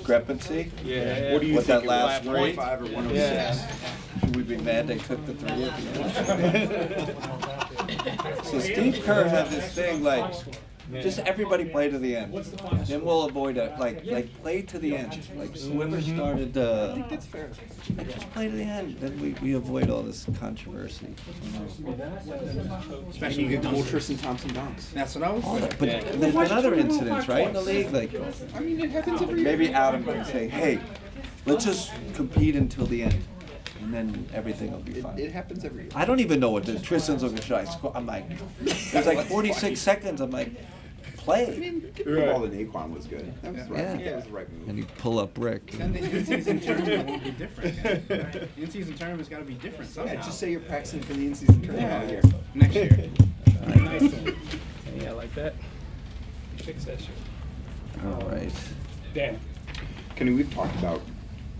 discrepancy. Yeah. What do you With think? that last 105 or 106? Should we be mad they took the 3 at the end? So Steve Kerr had this thing like, just everybody play to the end. Then we'll avoid it. Like play to the end. Like whoever started. I think that's fair. Just play to the end. Then we avoid all this controversy. Especially when you get Tristan Thompson dunks. That's what I was saying. But there's been other incidents, right, in the league. Like I mean, it happens every year. maybe Adam can say, "Hey, let's just compete until the end, and then everything will be fine." It happens every year. I don't even know what the Tristan's looking. Should I score? I'm like, there's like 46 seconds. I'm like, play. The ball to Naquan was good. That was right. Yeah. That was the right move. And you pull up Rick. Then the in-season tournament won't be different. Right? In-season tournament's got to be different somehow. Yeah, just say you're practicing for the in-season tournament all year. Next year. Nice one. Yeah, I like that. Fix that shit. All right. Dan. Kenny, we've talked about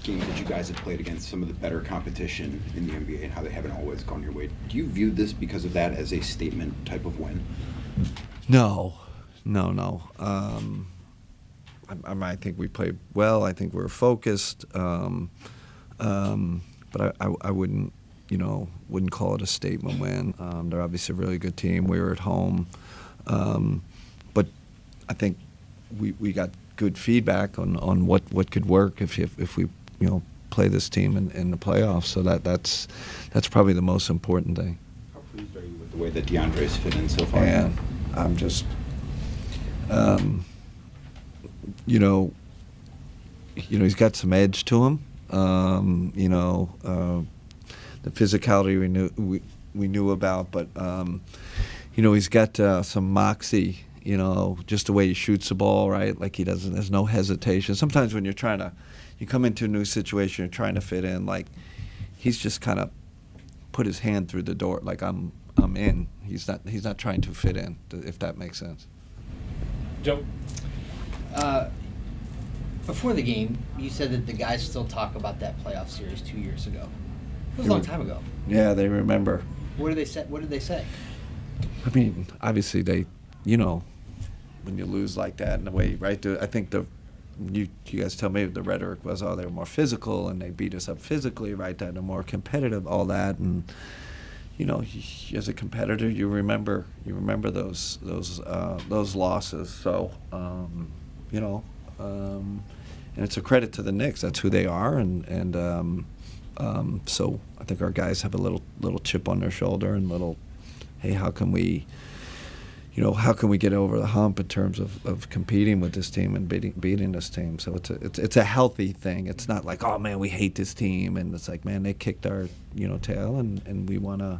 games that you guys have played against some of the better competition in the NBA and how they haven't always gone your way. Do you view this because of that as a statement type of win? No. I think we played well. I think we were focused. But I wouldn't, wouldn't call it a statement win. They're obviously a really good team. We were at home. But I think we got good feedback on what could work if we, play this team in the playoffs. So that's probably the most important thing. How pleased are you with the way that DeAndre's fit in so far? And I'm just, he's got some edge to him. The physicality we knew about, but he's got some moxie. Just the way he shoots the ball, right? Like there's no hesitation. Sometimes when you come into a new situation, you're trying to fit in. Like he's just kind of put his hand through the door, like I'm in. He's not trying to fit in, if that makes sense. Joe. Before the game, you said that the guys still talk about that playoff series 2 years ago. It was a long time ago. Yeah, they remember. What did they say? I mean, obviously they, when you lose like that in a way, right? I think you guys tell me the rhetoric was, they were more physical and they beat us up physically, right? That they're more competitive, all that, and as a competitor, you remember those losses. So, and it's a credit to the Knicks. That's who they are, and so I think our guys have a little chip on their shoulder and hey, how can we get over the hump in terms of competing with this team and beating this team? So it's a healthy thing. It's not like, oh man, we hate this team, and it's like, man, they kicked our tail, and we want to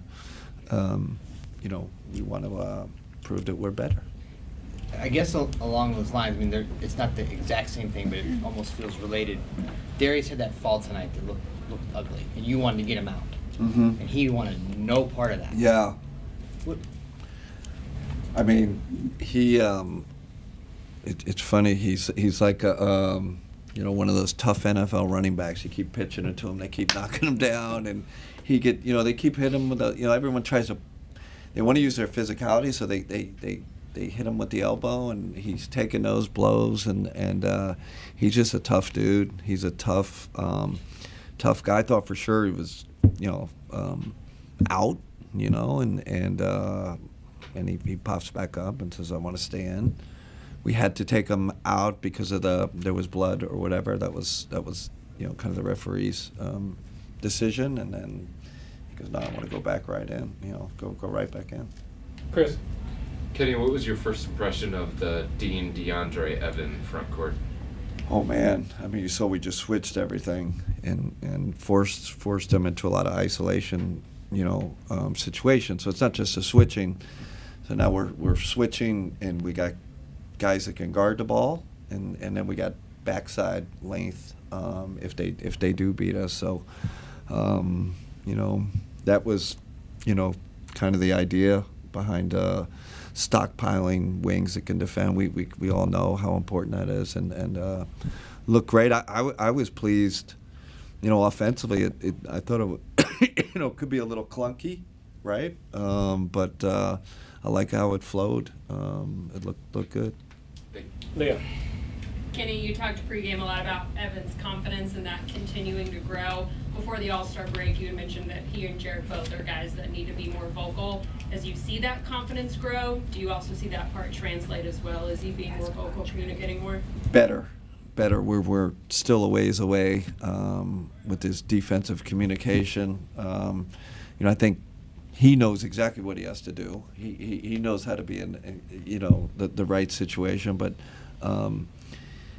prove that we're better. I guess along those lines, it's not the exact same thing, but it almost feels related. Darius had that fall tonight that looked ugly, and you wanted to get him out, and he wanted no part of that. Yeah. What? I mean, he. It's funny. He's like a one of those tough NFL running backs. You keep pitching it to him, they keep knocking him down, and they keep hitting him with everyone tries to. They want to use their physicality, so they hit him with the elbow, and he's taking those blows, and he's just a tough dude. He's a tough guy. I thought for sure he was out, and he pops back up and says, I want to stay in. We had to take him out because of there was blood or whatever. That was kind of the referee's decision, and then he goes, no, I want to go back right in, go right back in. Chris. Kenny, what was your first impression of the Dean, DeAndre, Evan front court? Oh man, I mean, you saw we just switched everything and forced them into a lot of isolation, situations. So it's not just a switching. So now we're switching, and we got guys that can guard the ball, and then we got backside length if they do beat us. So that was kind of the idea behind stockpiling wings that can defend. We all know how important that is, and look great. I was pleased. Offensively, I thought it could be a little clunky, right? But I like how it flowed. It looked good. Leo. Kenny, you talked pregame a lot about Evan's confidence and that continuing to grow. Before the All-Star break, you had mentioned that he and Jared both are guys that need to be more vocal. As you see that confidence grow, do you also see that part translate as well? Is he being more vocal, communicating more? Better. We're still a ways away with his defensive communication. I think he knows exactly what he has to do. He knows how to be in the right situation, but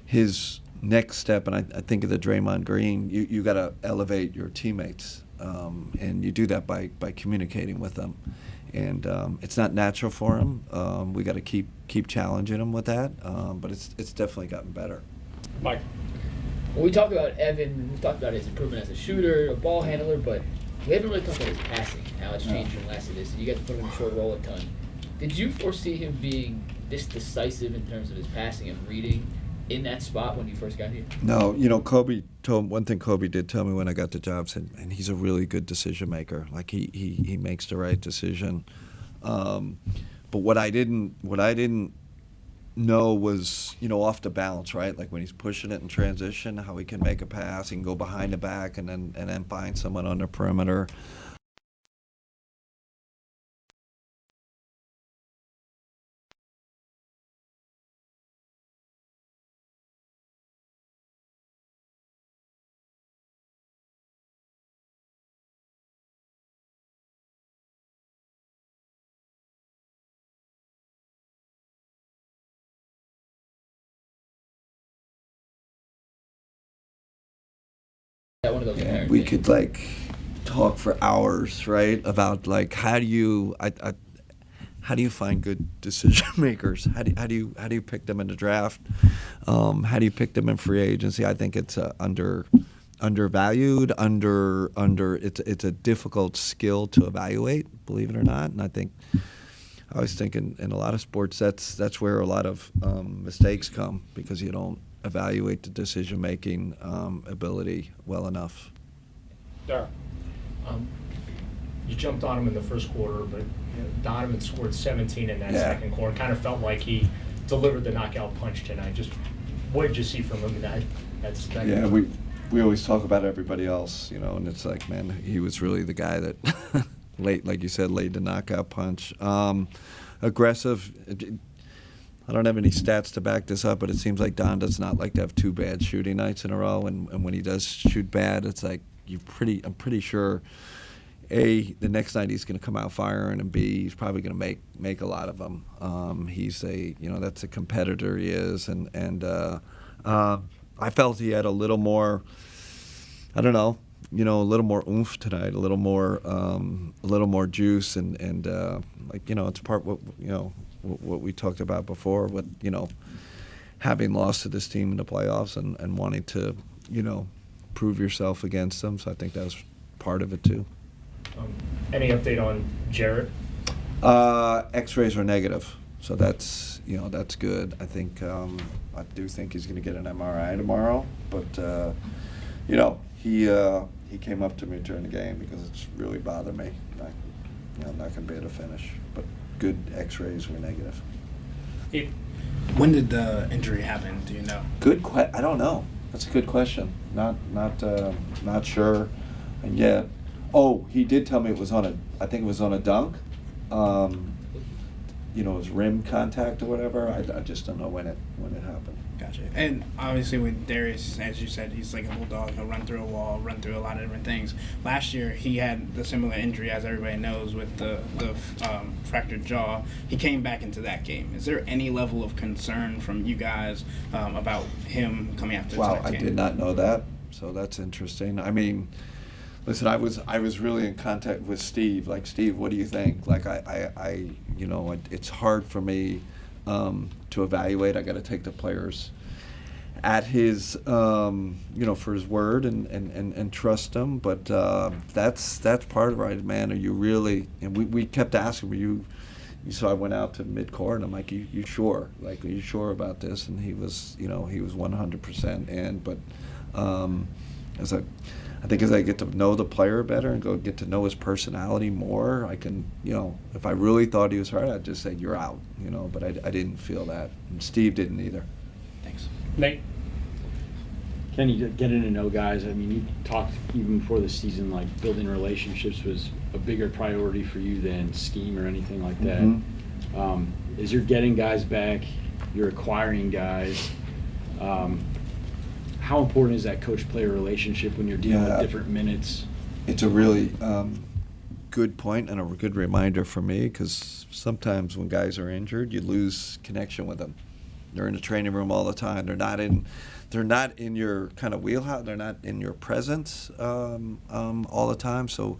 his next step, and I think of the Draymond Green, you got to elevate your teammates, and you do that by communicating with them. And it's not natural for him. We got to keep challenging him with that, but it's definitely gotten better. Mike. When we talk about Evan, we've talked about his improvement as a shooter, a ball handler, but we haven't really talked about his passing, how it's changed from last year. You got to put him in the short roll a ton. Did you foresee him being this decisive in terms of his passing and reading in that spot when you first got here? No, one thing Kobe did tell me when I got the job, said, and he's a really good decision maker. Like he makes the right decision. But what I didn't know was, off the balance, right? Like when he's pushing it in transition, how he can make a pass, he can go behind the back and then find someone on the perimeter. That one of those Yeah, we could talk for hours, right? About how do you find good decision makers? How do you pick them in the draft? How do you pick them in free agency? I think it's undervalued. It's a difficult skill to evaluate, believe it or not. And I always think in a lot of sports that's where a lot of mistakes come, because you don't evaluate the decision-making ability well enough. Dara. You jumped on him in the first quarter, but Donovan scored 17 in that second quarter. Kind of felt like he delivered the knockout punch tonight. Just what did you see from him in that Yeah, we always talk about everybody else, and it's like, man, he was really the guy that, like you said, laid the knockout punch. Aggressive. I don't have any stats to back this up, but it seems like Don does not like to have two bad shooting nights in a row. And when he does shoot bad, it's like I'm pretty sure, A, the next night he's going to come out firing, and B, he's probably going to make a lot of them. He's that's a competitor he is, and I felt he had a little more, a little more oomph tonight, a little more juice, and it's part what we talked about before, with having lost to this team in the playoffs and wanting to prove yourself against them. So I think that was part of it too. Any update on Jarrett? X-rays are negative, so that's good. I do think he's going to get an MRI tomorrow, but he came up to me during the game because it's really bothered me. I'm not going to be able to finish, but good X-rays were negative. When did the injury happen? Do you know? I don't know. That's a good question. Not sure. And yet, he did tell me it was I think it was on a dunk. It was rim contact or whatever. I just don't know when it happened. Gotcha. And obviously with Darius, as you said, he's like a bulldog. He'll run through a wall, run through a lot of different things. Last year, he had the similar injury, as everybody knows, with the fractured jaw. He came back into that game. Is there any level of concern from you guys about him coming after tonight's game? I did not know that, so that's interesting. I mean, listen, I was really in contact with Steve. Like, Steve, what do you think? Like, it's hard for me to evaluate. I got to take the players at his, for his word and trust him. But that's part of it, man. Are you really? And we kept asking, were you? So I went out to midcourt and I'm like, you sure? Like, are you sure about this? And he was, he was 100% in. But I think as I get to know the player better and get to know his personality more, I can, if I really thought he was hurt, I'd just say, you're out, but I didn't feel that. And Steve didn't either. Thanks. Nate. Kenny, getting to know guys, I mean, you talked even before the season, like building relationships was a bigger priority for you than scheme or anything like that. Mhm. As you're getting guys back, you're acquiring guys, how important is that coach-player relationship when you're dealing with different minutes? It's a really good point and a good reminder for me, because sometimes when guys are injured, you lose connection with them. They're in the training room all the time. They're not in your kind of wheelhouse. They're not in your presence all the time. So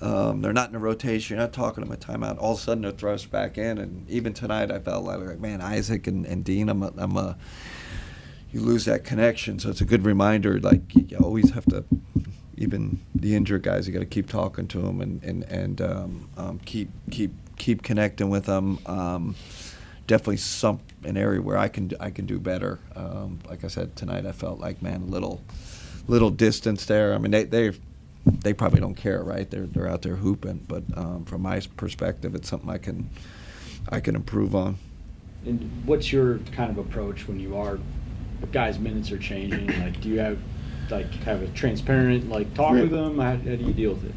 they're not in a rotation. You're not talking to them a timeout. All of a sudden they're thrust back in. And even tonight I felt like, man, Isaac and Dean, you lose that connection. So it's a good reminder. Like, you always have to, even the injured guys, you got to keep talking to them and keep connecting with them. Definitely an area where I can do better. Like I said tonight, I felt like, man, a little distance there. I mean, they probably don't care, right? They're out there hooping, but from my perspective, it's something I can improve on. And what's your kind of approach when if guys' minutes are changing? Like, do you have a transparent talk with them? How do you deal with it?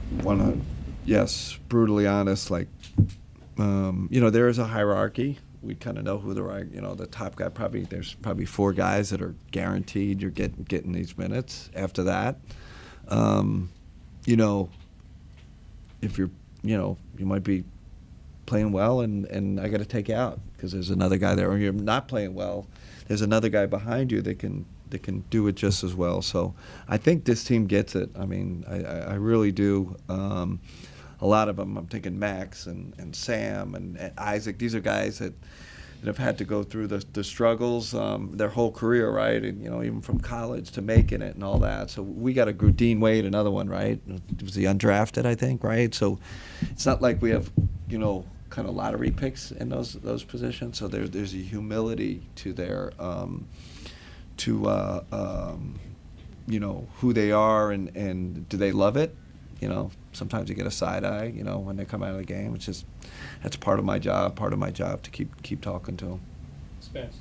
Yes, brutally honest. Like, there is a hierarchy. We kind of know who the top guy. There's probably 4 guys that are guaranteed you're getting these minutes. After that, if you're, you might be playing well and I got to take you out because there's another guy there, or you're not playing well. There's another guy behind you that can do it just as well. So I think this team gets it. I mean, I really do. A lot of them, I'm thinking Max and Sam and Isaac. These are guys that have had to go through the struggles their whole career, right? And even from college to making it and all that. So we got Dean Wade, another one, right? Was he undrafted, I think, right? So it's not like we have kind of lottery picks in those positions. So there's a humility to their who they are and do they love it? Sometimes you get a side eye, when they come out of the game. It's just, that's part of my job to keep talking to them. Spence.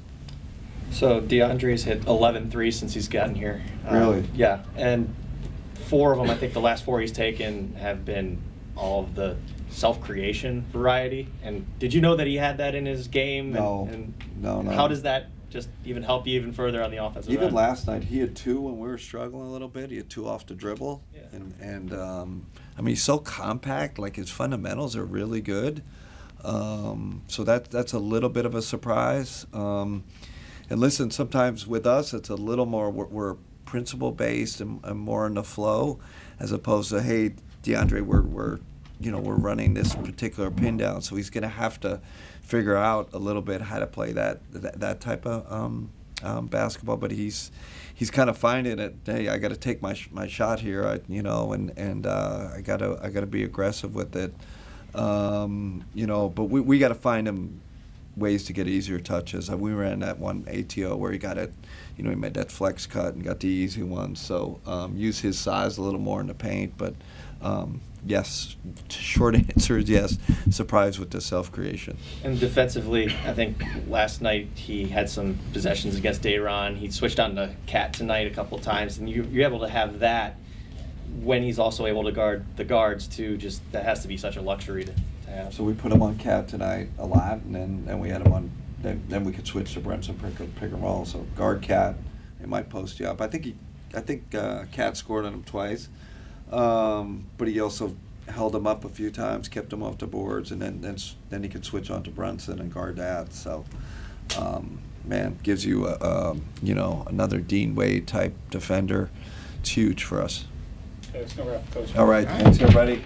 So DeAndre's hit 11 threes since he's gotten here. Really? Yeah, and 4 of them, I think the last 4 he's taken have been all of the self-creation variety. And did you know that he had that in his game? No. No. How does that just even help you even further on the offensive end? Even last night, he had 2 when we were struggling a little bit. He had 2 off the dribble. Yeah. And I mean, he's so compact, like his fundamentals are really good. So that's a little bit of a surprise. And listen, sometimes with us, it's a little more, we're principle-based and more in the flow, as opposed to, hey, DeAndre, we're running this particular pin down. So he's going to have to figure out a little bit how to play that type of basketball. But he's kind of finding it. Hey, I got to take my shot here. And I got to be aggressive with it. But we got to find him ways to get easier touches. We ran that one ATO where he got it. He made that flex cut and got the easy one. So use his size a little more in the paint, but. Yes, short answer is yes. Surprised with the self-creation. And defensively, I think last night he had some possessions against Dayron. He switched on to Cat tonight a couple times, and you're able to have that when he's also able to guard the guards too. Just that has to be such a luxury to have. So we put him on Cat tonight a lot, and then we had him on. Then we could switch to Brunson pick and roll. So guard Cat, they might post you up. I think Cat scored on him twice. But he also held him up a few times, kept him off the boards, and then he could switch on to Brunson and guard that. So, gives you another Dean Wade type defender. It's huge for us. Okay, let's go wrap, Coach. All right, thanks everybody.